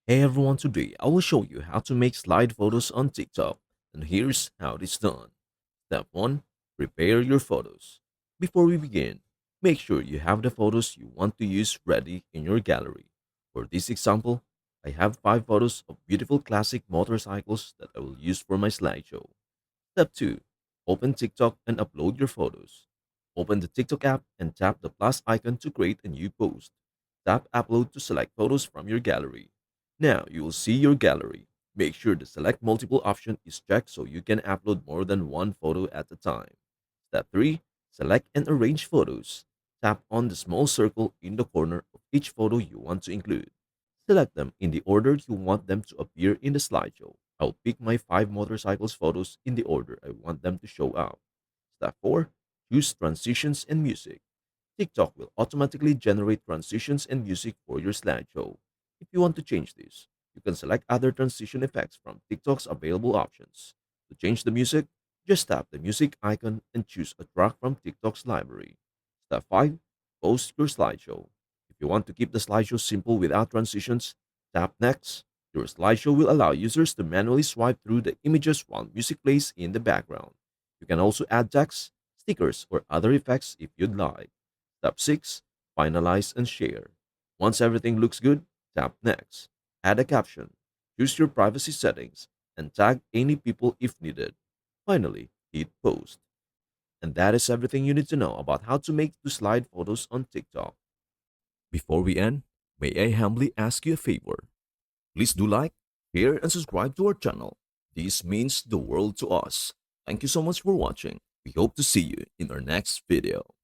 Hey everyone, today I will show you how to make slide photos on TikTok, and here's how it is done. Step 1. Prepare your photos. Before we begin, make sure you have the photos you want to use ready in your gallery. For this example, I have 5 photos of beautiful classic motorcycles that I will use for my slideshow. Step 2. Open TikTok and upload your photos. Open the TikTok app and tap the plus icon to create a new post. Tap Upload to select photos from your gallery. Now you will see your gallery. Make sure the Select Multiple option is checked so you can upload more than one photo at a time. Step 3. Select and arrange photos. Tap on the small circle in the corner of each photo you want to include. Select them in the order you want them to appear in the slideshow. I'll pick my 5 motorcycles photos in the order I want them to show up. Step 4. Choose transitions and music. TikTok will automatically generate transitions and music for your slideshow. If you want to change this, you can select other transition effects from TikTok's available options. To change the music, just tap the music icon and choose a track from TikTok's library. Step 5. Post your slideshow. If you want to keep the slideshow simple without transitions, tap Next. Your slideshow will allow users to manually swipe through the images while music plays in the background. You can also add text, stickers, or other effects if you'd like. Step 6. Finalize and share. Once everything looks good, tap Next. Add a caption. Choose your privacy settings and tag any people if needed. Finally, hit Post. And that is everything you need to know about how to make two slide photos on TikTok. Before we end, may I humbly ask you a favor? Please do like, share, and subscribe to our channel. This means the world to us. Thank you so much for watching. We hope to see you in our next video.